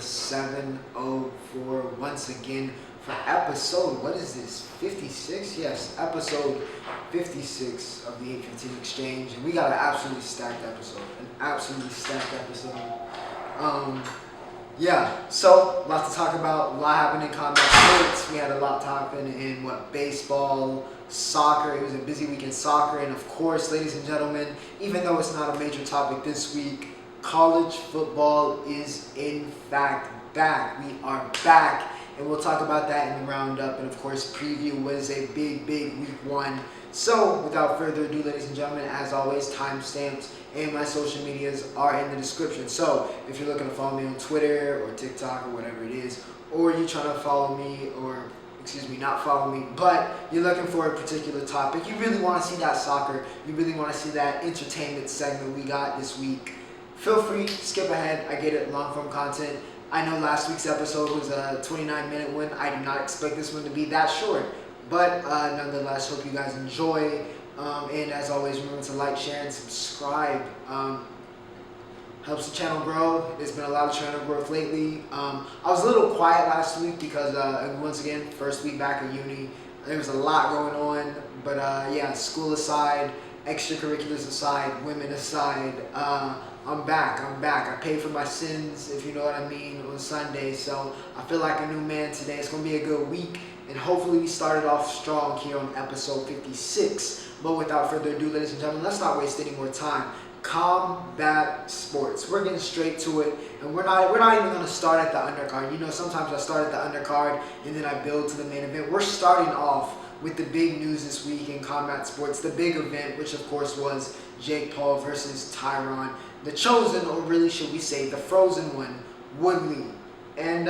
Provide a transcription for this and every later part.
704 once again for episode, what is this, 56? Yes, episode 56 of the 815 Exchange. And we got an absolutely stacked episode. Yeah, so a lot to talk about, a lot happened in combat sports. We had a lot to happen in baseball, soccer. It was a busy week in soccer, and of course, ladies and gentlemen, even though it's not a major topic this week, college football is in fact back. We are back, and we'll talk about that in the roundup, and of course, preview was a big week one. So, without further ado, ladies and gentlemen, as always, timestamps and my social medias are in the description. So, if you're looking to follow me on Twitter or TikTok or whatever it is, or you're trying to follow me, or not follow me, but you're looking for a particular topic, you really want to see that soccer, you really want to see that entertainment segment we got this week, feel free, skip ahead. I get it, long form content. I know last week's episode was a 29-minute one. I do not expect this one to be that short. But nonetheless, hope you guys enjoy. And as always, remember to like, share, and subscribe. Helps the channel grow. There's been a lot of channel growth lately. I was a little quiet last week because, once again, first week back at uni. There was a lot going on. But yeah, school aside, extracurriculars aside, women aside, I'm back. I paid for my sins, if you know what I mean, on Sunday. So I feel like a new man today. It's going to be a good week. And hopefully we started off strong here on episode 56. But without further ado, ladies and gentlemen, let's not waste any more time. Combat sports. We're getting straight to it. And we're not even going to start at the undercard. You know, sometimes I start at the undercard and then I build to the main event. We're starting off with the big news this week in combat sports. The big event, which of course was Jake Paul versus Tyron. The chosen, or really should we say the frozen one, Woodley. And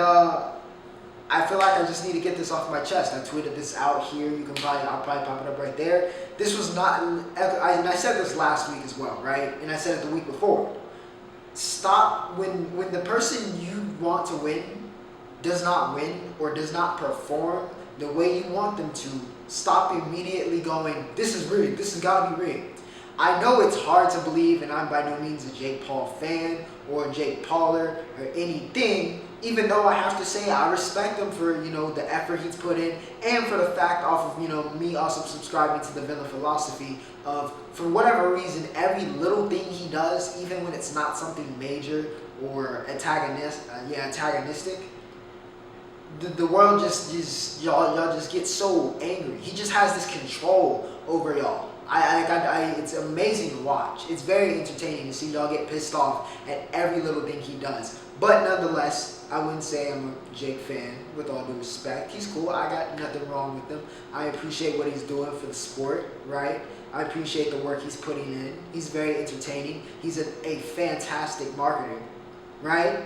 I feel like I just need to get this off my chest. I tweeted this out here. I'll probably pop it up right there. This was not, and I said this last week as well, right? And I said it the week before. Stop when the person you want to win does not win or does not perform the way you want them to. Stop immediately going, this is rigged. This has got to be rigged. I know it's hard to believe, and I'm by no means a Jake Paul fan or a Jake Pauler or anything, even though I have to say I respect him for, the effort he's put in, and for the fact off of, me also subscribing to the villain philosophy of, for whatever reason, every little thing he does, even when it's not something major or antagonistic, the world y'all just get so angry. He just has this control over y'all. It's amazing to watch. It's very entertaining to see y'all get pissed off at every little thing he does. But nonetheless, I wouldn't say I'm a Jake fan, with all due respect. He's cool. I got nothing wrong with him. I appreciate what he's doing for the sport, right? I appreciate the work he's putting in. He's very entertaining. He's a fantastic marketer, right?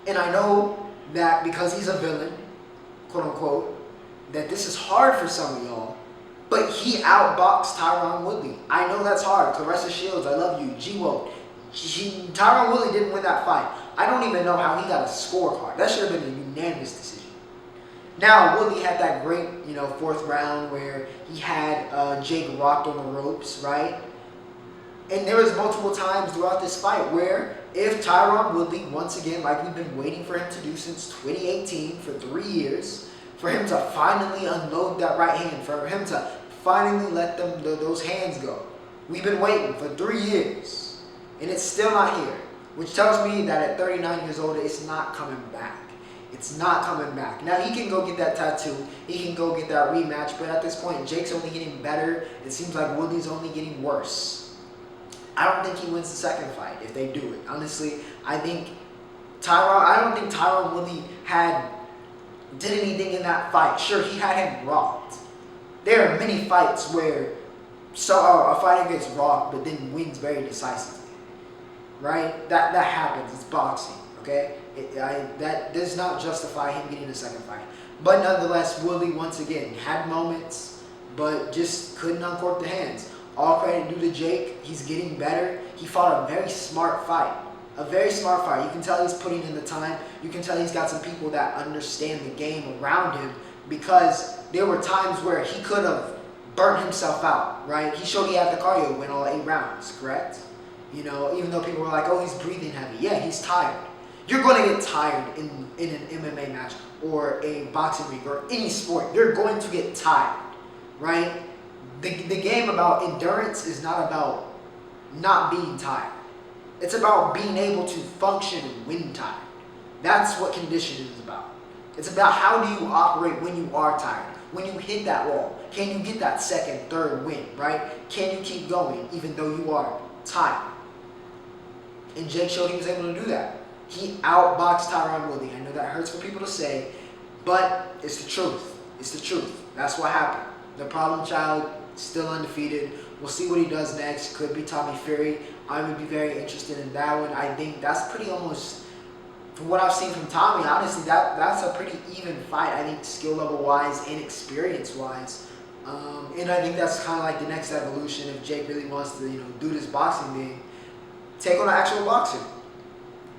And I know that because he's a villain, quote unquote, that this is hard for some of y'all. But he outboxed Tyron Woodley. I know that's hard. Clarissa Shields, I love you. G-Woke. Tyron Woodley didn't win that fight. I don't even know how he got a scorecard. That should have been a unanimous decision. Now, Woodley had that great, fourth round where he had Jake rocked on the ropes, right? And there was multiple times throughout this fight where if Tyron Woodley, once again, like we've been waiting for him to do since 2018 for 3 years, for him to finally unload that right hand, for him to finally let those hands go. We've been waiting for 3 years, and it's still not here, which tells me that at 39 years old, it's not coming back. It's not coming back. Now, he can go get that tattoo. He can go get that rematch, but at this point, Jake's only getting better. It seems like Woodley's only getting worse. I don't think he wins the second fight if they do it. Honestly, I don't think Tyron Woodley did anything in that fight. Sure, he had him rocked. There are many fights where a fighter gets rocked but then wins very decisively, right? That happens. It's boxing, okay? That does not justify him getting a second fight. But nonetheless, Woodley once again had moments, but just couldn't uncork the hands. All credit due to Jake. He's getting better. He fought a very smart fight. A very smart fight. You can tell he's putting in the time. You can tell he's got some people that understand the game around him, because there were times where he could have burnt himself out, right? He showed he had the cardio to win all 8 rounds, correct? Even though people were like, oh, he's breathing heavy. Yeah, he's tired. You're going to get tired in an MMA match or a boxing ring or any sport. You're going to get tired, right? The game about endurance is not about not being tired. It's about being able to function when tired. That's what conditioning is about. It's about how do you operate when you are tired. When you hit that wall, can you get that second, third win, right? Can you keep going even though you are tired? And Jake showed he was able to do that. He outboxed Tyron Woodley. I know that hurts for people to say, but it's the truth. It's the truth. That's what happened. The problem child, still undefeated. We'll see what he does next. Could be Tommy Fury. I would be very interested in that one. I think that's pretty almost, from what I've seen from Tommy, honestly, that's a pretty even fight. I think skill level wise and experience wise. And I think that's kind of like the next evolution if Jake really wants to, do this boxing thing. Take on an actual boxer.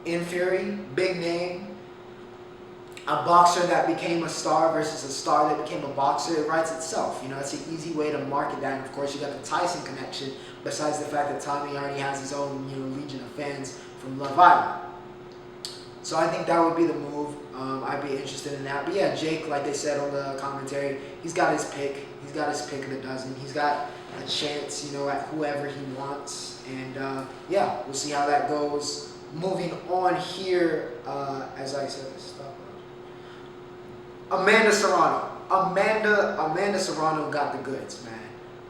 In Fury, big name, a boxer that became a star versus a star that became a boxer, it writes itself. It's an easy way to market that. And of course, you got the Tyson connection, besides the fact that Tommy already has his own, legion of fans from Love Island. So I think that would be the move. I'd be interested in that. But yeah, Jake, like they said on the commentary, he's got his pick. He's got his pick of the dozen. He's got a chance, at whoever he wants. And yeah, we'll see how that goes. Moving on here, as I said, stop. Amanda Serrano. Amanda Serrano got the goods, man.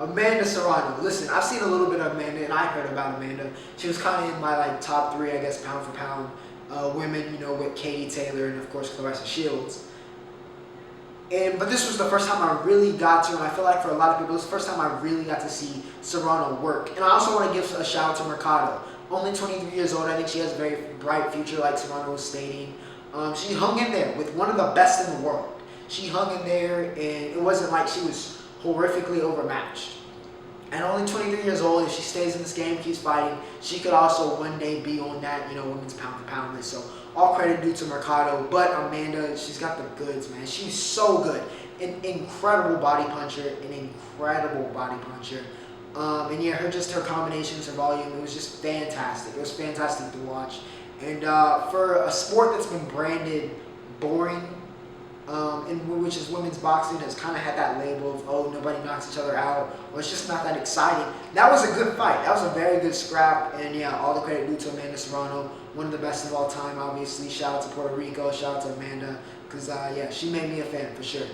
Amanda Serrano. Listen, I've seen a little bit of Amanda, and I heard about Amanda. She was kind of in my top 3, I guess, pound for pound women, with Katie Taylor and of course Clarissa Shields. But this was the first time I really got to, and I feel like for a lot of people, this was the first time I really got to see Serrano work. And I also want to give a shout out to Mercado. Only 23 years old. I think she has a very bright future, like Serrano was stating. She hung in there with one of the best in the world. She hung in there, and it wasn't like she was horrifically overmatched. And only 23 years old, if she stays in this game, keeps fighting, she could also one day be on that, women's pound for pound list. So all credit due to Mercado. But Amanda, she's got the goods, man. She's so good. An incredible body puncher. And yeah, her combinations, her volume, it was just fantastic. It was fantastic to watch. And for a sport that's been branded boring, which is women's boxing, has kind of had that label of, oh, nobody knocks each other out, or it's just not that exciting. That was a good fight. That was a very good scrap. And yeah, all the credit due to Amanda Serrano, one of the best of all time, obviously. Shout out to Puerto Rico. Shout out to Amanda, because yeah, she made me a fan for sure.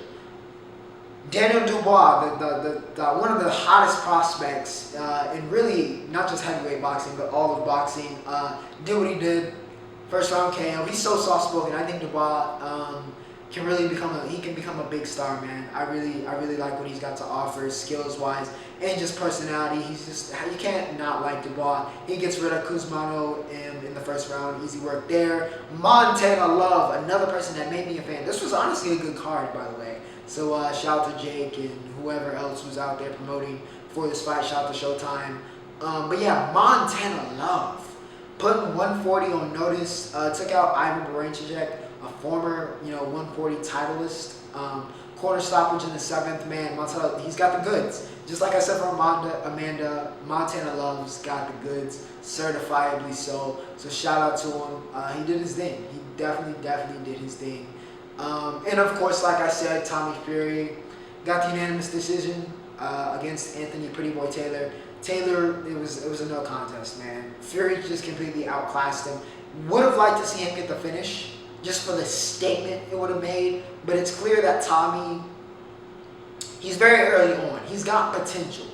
Daniel Dubois, the one of the hottest prospects in really not just heavyweight boxing, but all of boxing, did what he did. First round KO. He's so soft spoken. I think Dubois can really become a big star, man. I really like what he's got to offer, skills wise, and just personality. He's just, you can't not like Dubois. He gets rid of Kuzmano in the first round. Easy work there. Montana Love, another person that made me a fan. This was honestly a good card, by the way. So shout out to Jake and whoever else was out there promoting for this fight. Shout out to Showtime. But yeah, Montana Love putting 140 on notice. Took out Ivan Baranchyk, a former 140 titleist. Corner stoppage in the 7th. Man, Montana, he's got the goods. Just like I said for Amanda, Montana Love's got the goods, certifiably so. So shout out to him. He did his thing. He definitely did his thing. And of course, like I said, Tommy Fury got the unanimous decision against Anthony Pretty Boy Taylor. Taylor, it was a no contest, man. Fury just completely outclassed him. Would have liked to see him get the finish, just for the statement it would have made. But it's clear that Tommy, he's very early on. He's got potential.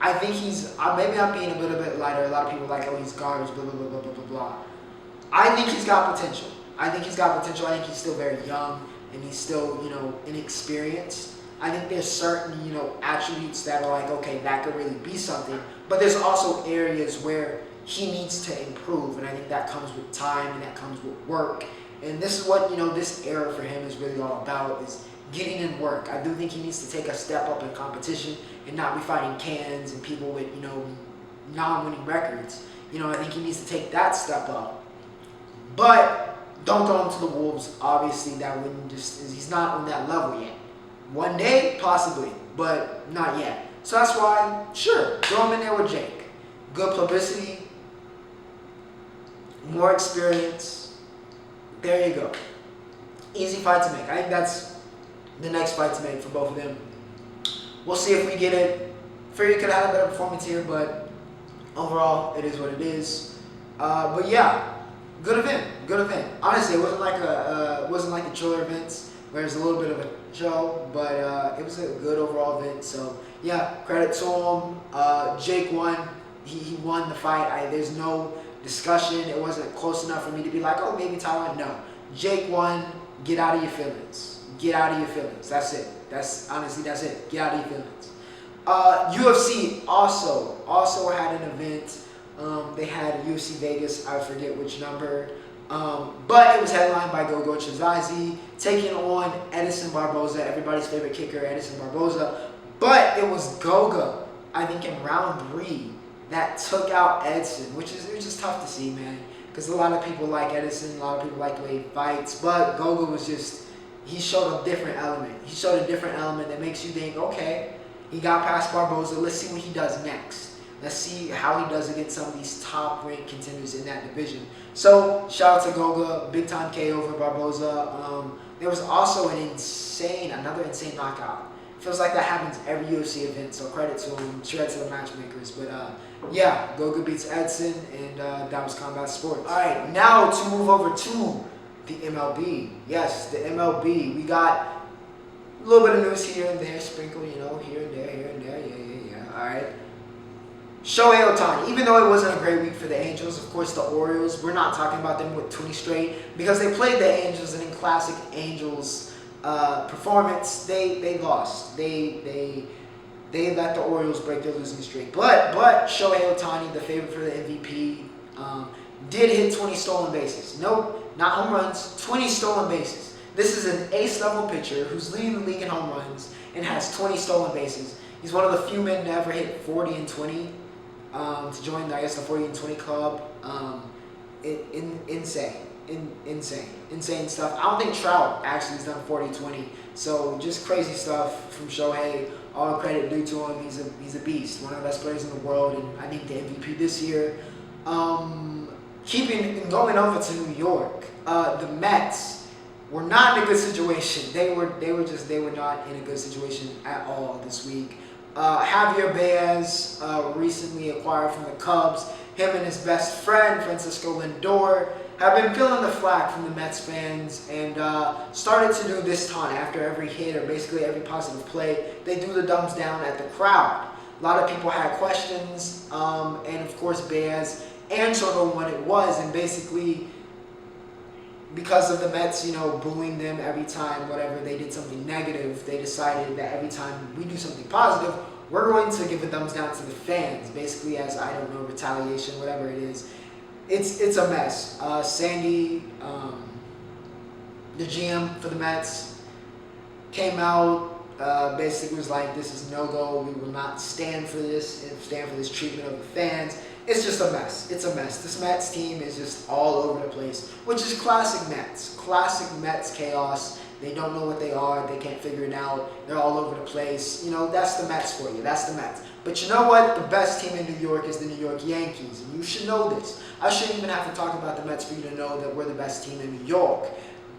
I think he's, maybe I'm being a little bit lighter. A lot of people are like, oh, he's garbage, blah, blah, blah, blah, blah, blah, blah. I think he's got potential. I think he's he's still very young, and he's still, inexperienced. I think there's certain, attributes that are like, okay, that could really be something. But there's also areas where he needs to improve, and I think that comes with time, and that comes with work. And this is what, this era for him is really all about, is getting in work. I do think he needs to take a step up in competition and not be fighting cans and people with, non-winning records. I think he needs to take that step up. But don't throw him to the wolves. Obviously, that wouldn't he's not on that level yet. One day, possibly, but not yet. So that's why, sure, throw him in there with Jake. Good publicity, more experience, there you go. Easy fight to make. I think that's the next fight to make for both of them. We'll see if we get it. Fury could have had a better performance here, but overall, it is what it is. But yeah, good event. Good event. Honestly, it wasn't like the chiller events where it's a little bit of a show, but it was a good overall event. So yeah, credit to him. Jake won. He won the fight. There's no discussion. It wasn't close enough for me to be like, oh, maybe Tyron. No, Jake won. Get out of your feelings. Get out of your feelings. That's it. That's it. Get out of your feelings. UFC also had an event. They had UFC Vegas. I forget which number. But it was headlined by Gogo Chizazi taking on Edson Barboza, everybody's favorite kicker, Edson Barboza. But it was Goga, I think in round 3, that took out Edson, which is just tough to see, man. Because a lot of people like Edison, a lot of people like the way he fights. But Goga was he showed a different element. He showed a different element that makes you think, okay, he got past Barboza. Let's see what he does next. Let's see how he does against some of these top-ranked contenders in that division. So, shout out to Goga, big-time KO over Barboza. There was also another insane knockout. Feels like that happens every UFC event, so credit to him, credit to the matchmakers. But yeah, Goga beats Edson, and that was Combat Sports. All right, now to move over to the MLB. Yes, the MLB. We got a little bit of news here and there, sprinkled, here and there. Yeah. All right. Shohei Ohtani, even though it wasn't a great week for the Angels, of course the Orioles, we're not talking about them with 20 straight because they played the Angels, and in classic Angels performance, they lost. They let the Orioles break their losing streak. But Shohei Ohtani, the favorite for the MVP, did hit 20 stolen bases. Nope, not home runs, 20 stolen bases. This is an ace-level pitcher who's leading the league in home runs and has 20 stolen bases. He's one of the few men to ever hit 40 and 20. To join, the 40 and 20 club. Insane stuff. I don't think Trout actually has done 40-20. So just crazy stuff from Shohei. All credit due to him. He's a beast. One of the best players in the world, and I think the MVP this year. Going over to New York, the Mets were not in a good situation. They were not in a good situation at all this week. Javier Baez, recently acquired from the Cubs, him and his best friend, Francisco Lindor, have been feeling the flack from the Mets fans and started to do this taunt after every hit or basically every positive play. They do the thumbs down at the crowd. A lot of people had questions, and of course Baez answered on what it was, and basically because of the Mets, booing them every time, whatever, they did something negative, they decided that every time we do something positive, we're going to give a thumbs down to the fans, basically as, retaliation, whatever it is. It's a mess. Sandy, the GM for the Mets, came out, basically was like, this is no-go, we will not stand for this treatment of the fans. It's just a mess. It's a mess. This Mets team is just all over the place, which is classic Mets. Classic Mets chaos. They don't know what they are. They can't figure it out. They're all over the place. That's the Mets for you. That's the Mets. But you know what? The best team in New York is the New York Yankees, and you should know this. I shouldn't even have to talk about the Mets for you to know that we're the best team in New York.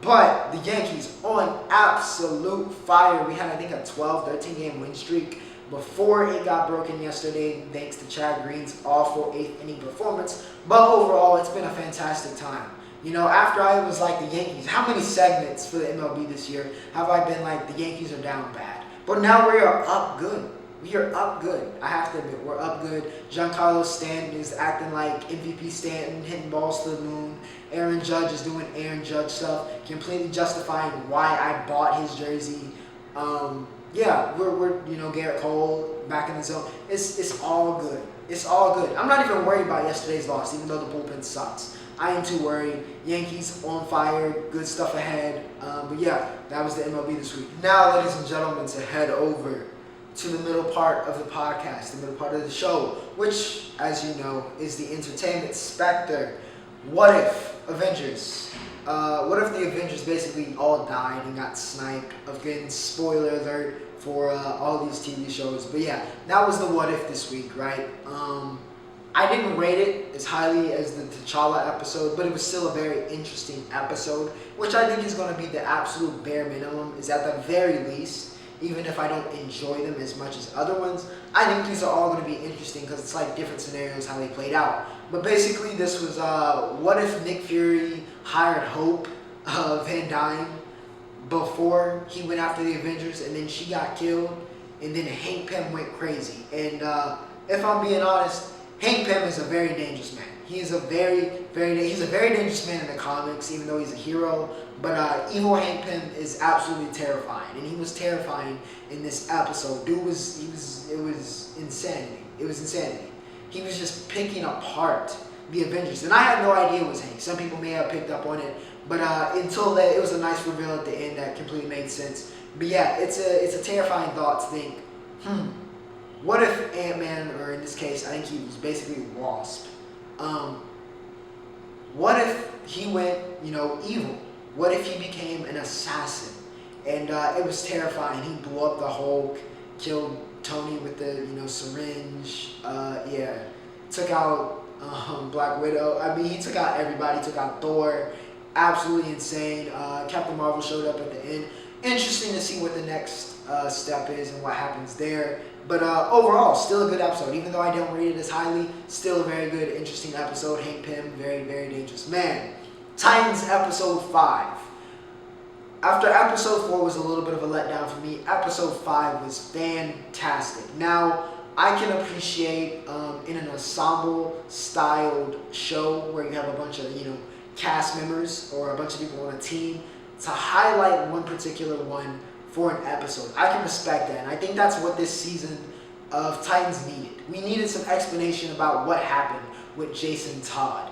But the Yankees on absolute fire. We had, I think, a 12, 13-game win streak before it got broken yesterday, thanks to Chad Green's awful 8th inning performance. But overall, it's been a fantastic time. After I was like the Yankees, how many segments for the MLB this year have I been like the Yankees are down bad? But now we are up good. We are up good. I have to admit, we're up good. Giancarlo Stanton is acting like MVP Stanton, hitting balls to the moon. Aaron Judge is doing Aaron Judge stuff, completely justifying why I bought his jersey. Yeah, we're Garrett Cole back in the zone. It's all good. It's all good. I'm not even worried about yesterday's loss, even though the bullpen sucks. I ain't too worried. Yankees on fire, good stuff ahead. But yeah, that was the MLB this week. Now, ladies and gentlemen, to head over to the middle part of the podcast, the middle part of the show, which, as you know, is the entertainment specter. What if Avengers? What if the Avengers basically all died and got sniped? Again, spoiler alert for all these TV shows. But yeah, that was the what if this week, right? I didn't rate it as highly as the T'Challa episode, but it was still a very interesting episode, which I think is going to be the absolute bare minimum, is at the very least, even if I don't enjoy them as much as other ones, I think these are all going to be interesting because it's like different scenarios how they played out. But basically this was, what if Nick Fury hired Hope Van Dyne before he went after the Avengers and then she got killed and then Hank Pym went crazy. And if I'm being honest, Hank Pym is a very dangerous man. He is a he's a very dangerous man in the comics, even though he's a hero. But evil Hank Pym is absolutely terrifying, and he was terrifying in this episode. It was insanity. It was insanity. He was just picking apart the Avengers, and I had no idea it was Hank. Some people may have picked up on it, but until that, it was a nice reveal at the end that completely made sense. But yeah, it's a terrifying thought to think, what if Ant-Man, or in this case, I think he was basically Wasp. What if he went, evil? What if he became an assassin? And it was terrifying. He blew up the Hulk, killed Tony with the, syringe. Took out Black Widow. I mean, he took out everybody. He took out Thor. Absolutely insane. Captain Marvel showed up at the end. Interesting to see what the next step is and what happens there. But overall, still a good episode. Even though I don't rate it as highly, still a very good, interesting episode. Hank Pym, very, very dangerous man. Titans episode 5. After episode 4 was a little bit of a letdown for me, episode 5 was fantastic. Now, I can appreciate in an ensemble-styled show where you have a bunch of, cast members or a bunch of people on a team to highlight one particular one for an episode. I can respect that, and I think that's what this season of Titans needed. We needed some explanation about what happened with Jason Todd.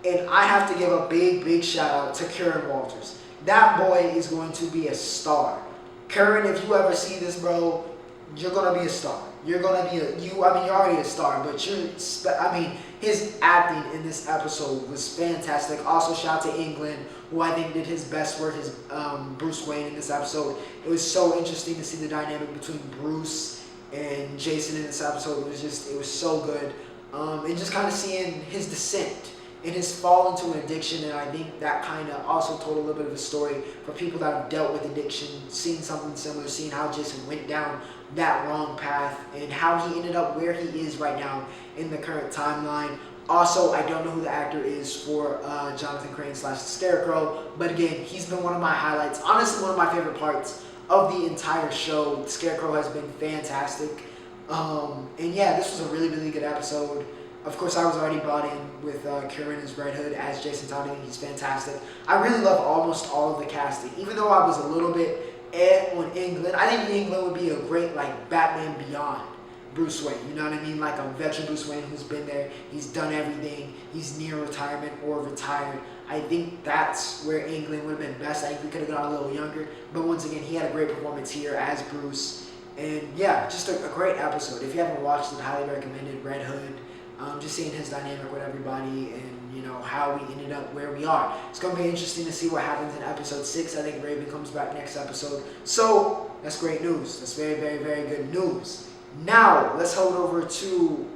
And I have to give a big, big shout out to Curran Walters. That boy is going to be a star. Curran, if you ever see this, bro, you're going to be a star. You're going to be you're already a star, but his acting in this episode was fantastic. Also, shout out to England, who I think did his best work as Bruce Wayne in this episode. It was so interesting to see the dynamic between Bruce and Jason in this episode. It was so good. And just kind of seeing his descent and his fall into an addiction, and I think that kind of also told a little bit of a story for people that have dealt with addiction, seeing something similar, seeing how Jason went down that wrong path, and how he ended up where he is right now in the current timeline. Also, I don't know who the actor is for Jonathan Crane / the Scarecrow, but again, he's been one of my highlights. Honestly, one of my favorite parts of the entire show. The Scarecrow has been fantastic. And yeah, this was a really, really good episode. Of course, I was already bought in with Curran as Red Hood, as Jason Todd. He's fantastic. I really love almost all of the casting. Even though I was a little bit on England, I think England would be a great, Batman Beyond Bruce Wayne. You know what I mean? Like a veteran Bruce Wayne who's been there. He's done everything. He's near retirement or retired. I think that's where England would have been best. I think we could have gone a little younger. But once again, he had a great performance here as Bruce. And yeah, just a great episode. If you haven't watched it, highly recommended. Red Hood. Just seeing his dynamic with everybody and, how we ended up where we are. It's going to be interesting to see what happens in episode 6. I think Raven comes back next episode. So, that's great news. That's very, very, very good news. Now, let's hold over to,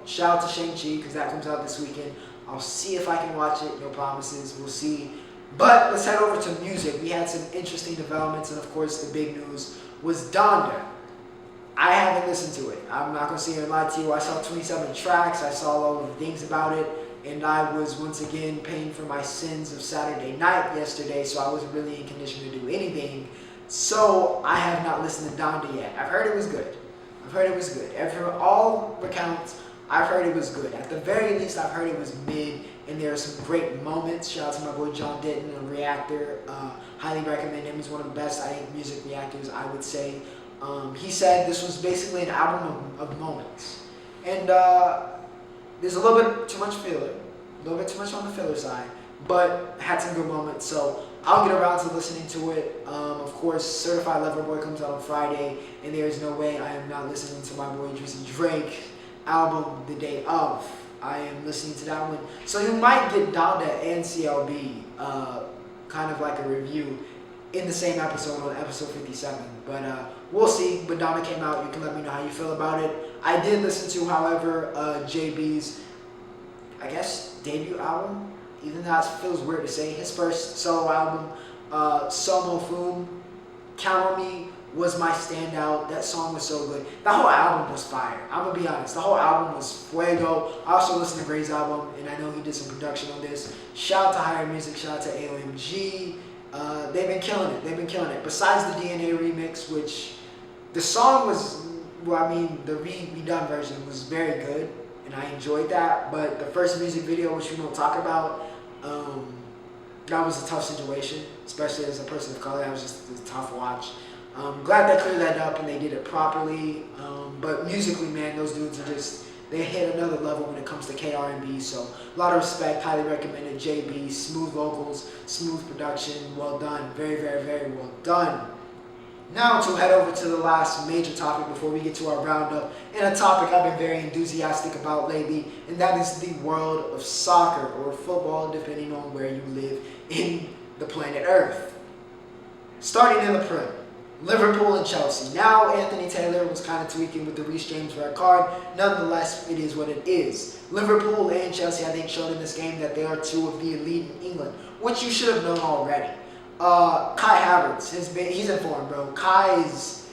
shout out to Shang-Chi because that comes out this weekend. I'll see if I can watch it. No promises. We'll see. But let's head over to music. We had some interesting developments, and of course, the big news was Donda. I haven't listened to it. I'm not going to sit here and lie to you. I saw 27 tracks. I saw all of the things about it. And I was once again paying for my sins of Saturday night yesterday. So I wasn't really in condition to do anything. So I have not listened to Donda yet. I've heard it was good. From all accounts, I've heard it was good. At the very least, I've heard it was mid. And there are some great moments. Shout out to my boy John Denton, a reactor. Highly recommend him. He's one of the best, music reactors, I would say. He said this was basically an album of moments. And there's a little bit too much filler, a little bit too much on the filler side, but had some good moments. So I'll get around to listening to it. Of course, Certified Lover Boy comes out on Friday, and there is no way I am not listening to my boy Drizzy Drake album the day of. I am listening to that one. So you might get Donda and CLB, kind of like a review in the same episode on episode 57. But we'll see. But Donda came out. You can let me know how you feel about it. I did listen to, however, JayB's, I guess, debut album. Even though that feels weird to say, his first solo album, SOMO FUME, Count on Me was my standout. That song was so good. The whole album was fire. I'm gonna be honest. The whole album was fuego. I also listened to Gray's album, and I know he did some production on this. Shout out to Higher Music. Shout out to AOMG. They've been killing it. They've been killing it. Besides the DNA remix, which the song was, well, I mean, the redone version was very good, and I enjoyed that. But the first music video, which we won't talk about, that was a tough situation, especially as a person of color. That was just a tough watch. Glad they cleared that up and they did it properly. But musically, man, those dudes are just, they hit another level when it comes to KR&B. So a lot of respect, highly recommended. JayB, smooth vocals, smooth production, well done, very, very, very well done. Now to head over to the last major topic before we get to our roundup, and a topic I've been very enthusiastic about lately, and that is the world of soccer or football, depending on where you live in the planet Earth. Starting in the Prem, Liverpool and Chelsea. Now Anthony Taylor was kind of tweaking with the Reece James red card. Nonetheless, it is what it is. Liverpool and Chelsea, I think, showed in this game that they are two of the elite in England, which you should have known already. Kai Havertz he's in form, bro. Kai is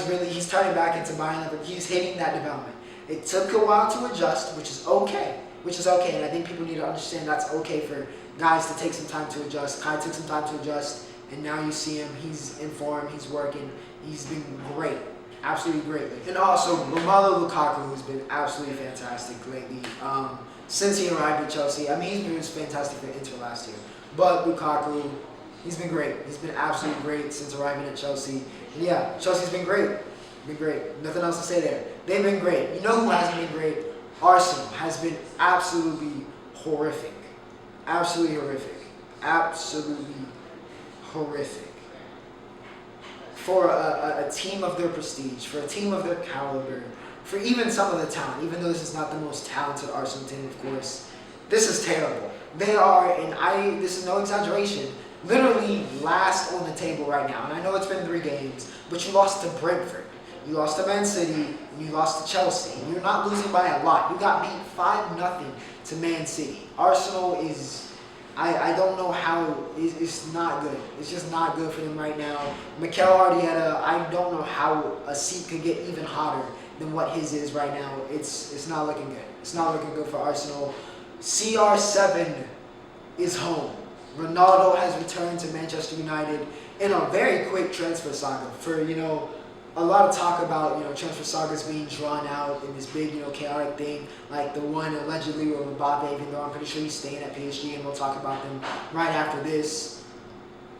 really, he's turning back into Bayern. He's hitting that development. It took a while to adjust, which is okay. And I think people need to understand that's okay for guys to take some time to adjust. Kai took some time to adjust, and now you see him. He's in form. He's working. He's been great. Absolutely great. And also, Ronaldo Lukaku has been absolutely fantastic lately. Since he arrived at Chelsea, I mean, he was fantastic for Inter last year. But Lukaku, he's been great. He's been absolutely great since arriving at Chelsea. And yeah, Chelsea's been great. Nothing else to say there. They've been great. You know who hasn't been great? Arsenal has been absolutely horrific. Absolutely horrific. For a team of their prestige, for a team of their caliber, for even some of the talent, even though this is not the most talented Arsenal team, of course, this is terrible. They are, and this is no exaggeration, literally last on the table right now. And I know it's been 3 games, but you lost to Brentford, you lost to Man City, and you lost to Chelsea. And you're not losing by a lot. You got beat 5-0 to Man City. Arsenal is, I don't know how, it's not good. It's just not good for them right now. Mikel Arteta, I don't know how a seat could get even hotter than what his is right now. It's not looking good. It's not looking good for Arsenal. CR7 is home. Ronaldo has returned to Manchester United in a very quick transfer saga. For, a lot of talk about, transfer sagas being drawn out in this big, chaotic thing, like the one allegedly with Mbappe, even though I'm pretty sure he's staying at PSG, and we'll talk about them right after this.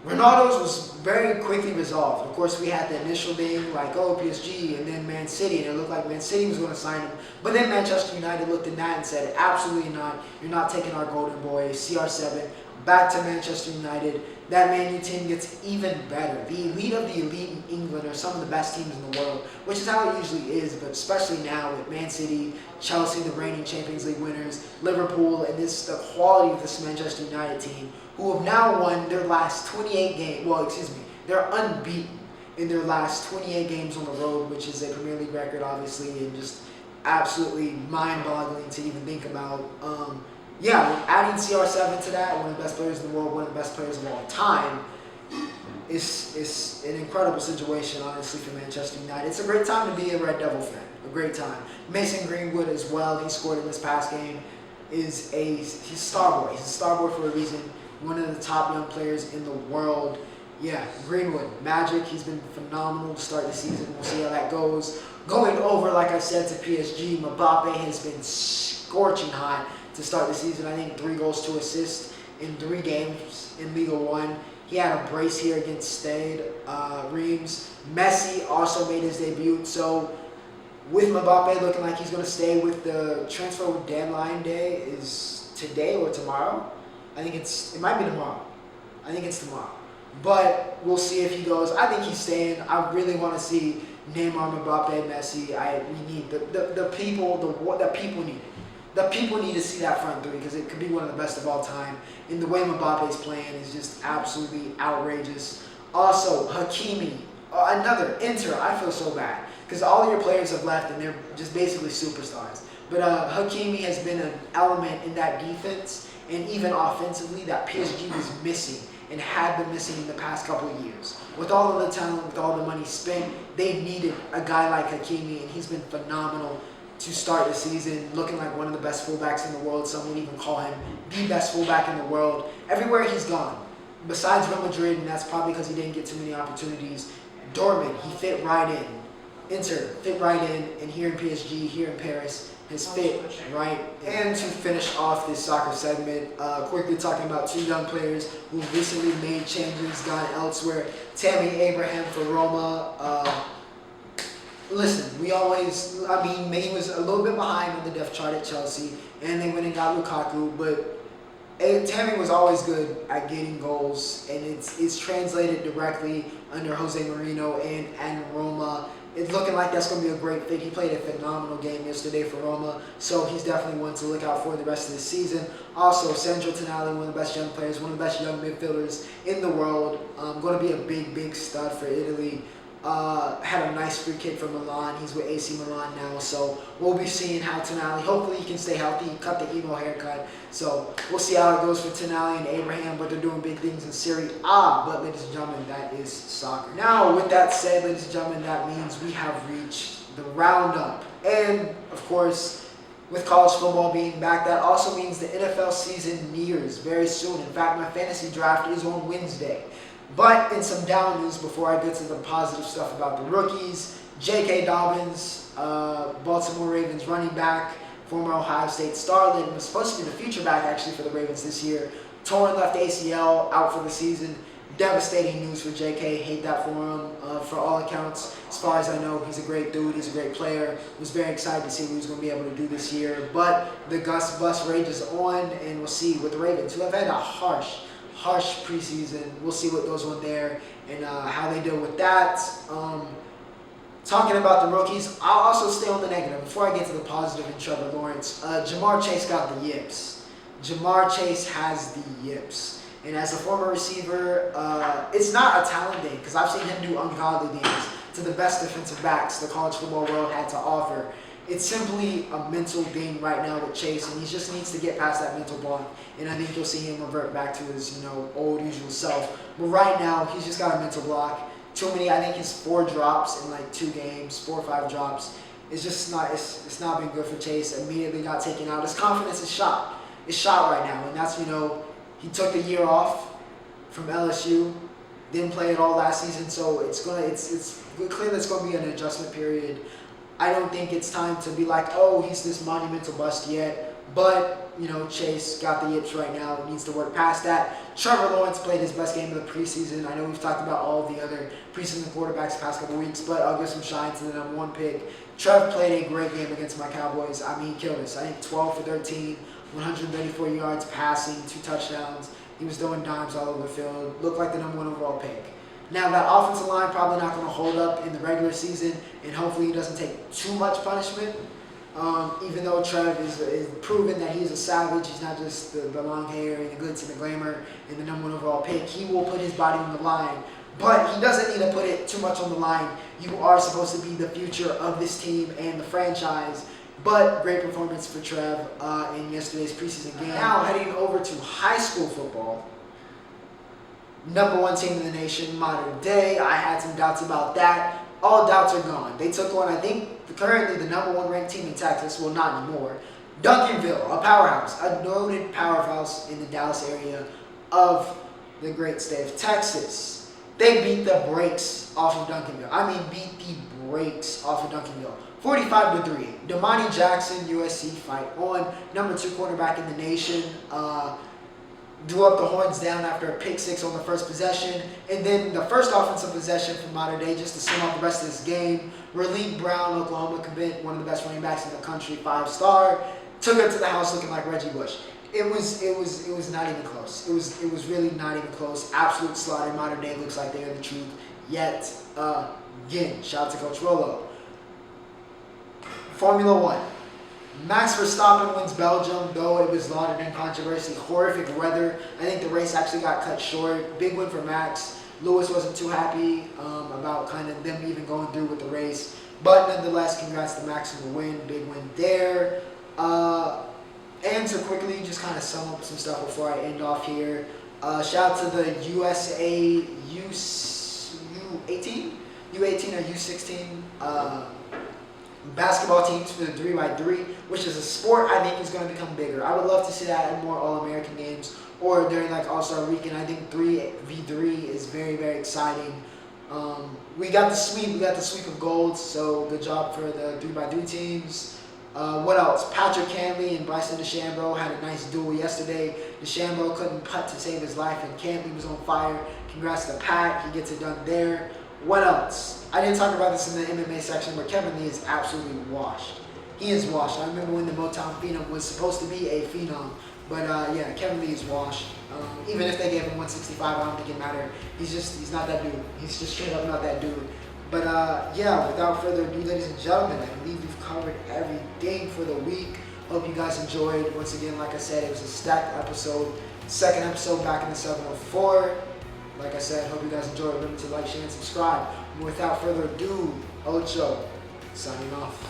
Ronaldo's was very quickly resolved. Of course, we had the initial thing like, PSG, and then Man City, and it looked like Man City was going to sign him. But then Manchester United looked at that and said, absolutely not. You're not taking our golden boy, CR7, back to Manchester United. That Man U team gets even better. The elite of the elite in England are some of the best teams in the world, which is how it usually is, but especially now with Man City, Chelsea, the reigning Champions League winners, Liverpool, and the quality of this Manchester United team, who have now won their last 28 games, they're unbeaten in their last 28 games on the road, which is a Premier League record, obviously, and just absolutely mind-boggling to even think about. Adding CR7 to that, one of the best players in the world, one of the best players of all time, is an incredible situation, honestly, for Manchester United. It's a great time to be a Red Devil fan. A great time. Mason Greenwood as well, he scored in this past game, he's starboard. He's a starboard for a reason. One of the top young players in the world. Yeah, Greenwood, magic. He's been phenomenal to start the season. We'll see how that goes. Going over, like I said, to PSG, Mbappe has been scorching hot to start the season. I think 3 goals, 2 assists in 3 games in Liga 1. He had a brace here against Stade Reims. Messi also made his debut. So with Mbappe looking like he's going to stay, with the transfer deadline day is today or tomorrow. It might be tomorrow. I think it's tomorrow. But we'll see if he goes. I think he's staying. I really want to see Neymar, Mbappe, Messi. We need the people need it. The people need to see that front 3 because it could be one of the best of all time. And the way Mbappe is playing is just absolutely outrageous. Also, Hakimi. Another Inter. I feel so bad because all of your players have left and they're just basically superstars. But Hakimi has been an element in that defense and even offensively that PSG was missing and had been missing in the past couple of years. With all of the talent, with all the money spent, they needed a guy like Hakimi, and he's been phenomenal to start the season, looking like one of the best fullbacks in the world. Some would even call him the best fullback in the world. Everywhere he's gone, besides Real Madrid, and that's probably because he didn't get too many opportunities, Dortmund, he fit right in. Inter, fit right in, and here in PSG, here in Paris, has fit right. And to finish off this soccer segment, quickly talking about two young players who recently made changes, gone elsewhere. Tammy Abraham for Roma. Listen, he was a little bit behind on the depth chart at Chelsea, and they went and got Lukaku, but Tammy was always good at getting goals, and it's translated directly under Jose Mourinho and Roma. It's looking like that's going to be a great fit. He played a phenomenal game yesterday for Roma, so he's definitely one to look out for the rest of the season. Also, Sandro Tonali, one of the best young players, one of the best young midfielders in the world. Going to be a big stud for Italy. Had a nice free kick from Milan. He's with AC Milan now, so we'll be seeing how Tonali, hopefully he can stay healthy. He cut the emo haircut, so we'll see how it goes for Tonali and Abraham, but they're doing big things in Serie A. But ladies and gentlemen, that is soccer. Now, with that said, ladies and gentlemen, that means we have reached the roundup. And, of course, with college football being back, that also means the NFL season nears very soon. In fact, my fantasy draft is on Wednesday. But in some down news, before I get to the positive stuff about the rookies, J.K. Dobbins, Baltimore Ravens running back, former Ohio State starlet, was supposed to be the future back actually for the Ravens this year. Torn left ACL, out for the season. Devastating news for J.K. Hate that for him. For all accounts, as far as I know, he's a great dude. He's a great player. Was very excited to see what he was going to be able to do this year. But the Gus Bus rages on, and we'll see with the Ravens, who have had a harsh preseason. We'll see what goes on there and how they deal with that. Talking about the rookies, I'll also stay on the negative. Before I get to the positive in Trevor Lawrence, Jamar Chase got the yips. Jamar Chase has the yips. And as a former receiver, it's not a talent thing, because I've seen him do ungodly things to the best defensive backs the college football world had to offer. It's simply a mental thing right now with Chase, and he just needs to get past that mental block. And I think you'll see him revert back to his, old usual self. But right now, he's just got a mental block. Too many. I think his 4 drops in like 2 games, 4 or 5 drops. It's just not. It's not been good for Chase. Immediately got taken out. His confidence is shot. It's shot right now, and that's he took the year off from LSU. Didn't play at all last season, so it's clear that's going to be an adjustment period. I don't think it's time to be like, oh, he's this monumental bust yet. But, Chase got the yips right now. Needs to work past that. Trevor Lawrence played his best game of the preseason. I know we've talked about all the other preseason quarterbacks the past couple weeks, but I'll give some shine to the number 1 pick. Trev played a great game against my Cowboys. He killed us. I think 12 for 13, 134 yards passing, 2 touchdowns. He was throwing dimes all over the field. Looked like the number 1 overall pick. Now, that offensive line probably not going to hold up in the regular season, and hopefully he doesn't take too much punishment. Even though Trev is proven that he's a savage, he's not just the long hair and the glitz and the glamour and the number 1 overall pick. He will put his body on the line, but he doesn't need to put it too much on the line. You are supposed to be the future of this team and the franchise. But great performance for Trev in yesterday's preseason game. Now, heading over to high school football. Number 1 team in the nation, modern day. I had some doubts about that. All doubts are gone. They took on, I think, currently the number 1 ranked team in Texas. Well, not anymore. Ducanvillie, a powerhouse, a noted powerhouse in the Dallas area of the great state of Texas. They beat the brakes off of Ducanvillie. Beat the brakes off of Ducanvillie. 45-3. Damani Jackson, USC fight on. Number 2 quarterback in the nation. Drew up the horns down after a pick 6 on the first possession. And then the first offensive possession from modern day, just to sum up the rest of this game. Raleigh Brown, Oklahoma commit, one of the best running backs in the country, 5-star. Took it to the house looking like Reggie Bush. It was not even close. It was really not even close. Absolute slaughter. Modern day looks like they are the truth. Yet again, shout out to Coach Rolo. Formula 1. Max Verstappen wins Belgium, though it was lauded in controversy. Horrific weather. I think the race actually got cut short. Big win for Max. Lewis wasn't too happy about kind of them even going through with the race. But nonetheless, congrats to Max on the win. Big win there. And to quickly just kind of sum up some stuff before I end off here. Shout out to the USA U18 or U16 basketball teams for the 3x3, which is a sport I think is going to become bigger. I would love to see that at more All-American games or during like All-Star Weekend. I think 3v3 is very, very exciting. We got the sweep of gold, so good job for the 3x3 teams. What else? Patrick Cantley and Bryson DeChambeau had a nice duel yesterday. DeChambeau couldn't putt to save his life, and Cantley was on fire. Congrats to Pat. He gets it done there. What else? I didn't talk about this in the MMA section, but Kevin Lee is absolutely washed. He is washed. I remember when the Motown Phenom was supposed to be a phenom, but yeah, Kevin Lee is washed. Even if they gave him 165, I don't think it mattered. He's not that dude. He's just straight up not that dude. But yeah, without further ado, ladies and gentlemen, I believe we've covered everything for the week. Hope you guys enjoyed. Once again, like I said, it was a stacked episode. Second episode back in the 704. Like I said, hope you guys enjoyed. Remember to like, share, and subscribe. And without further ado, Ocho, signing off.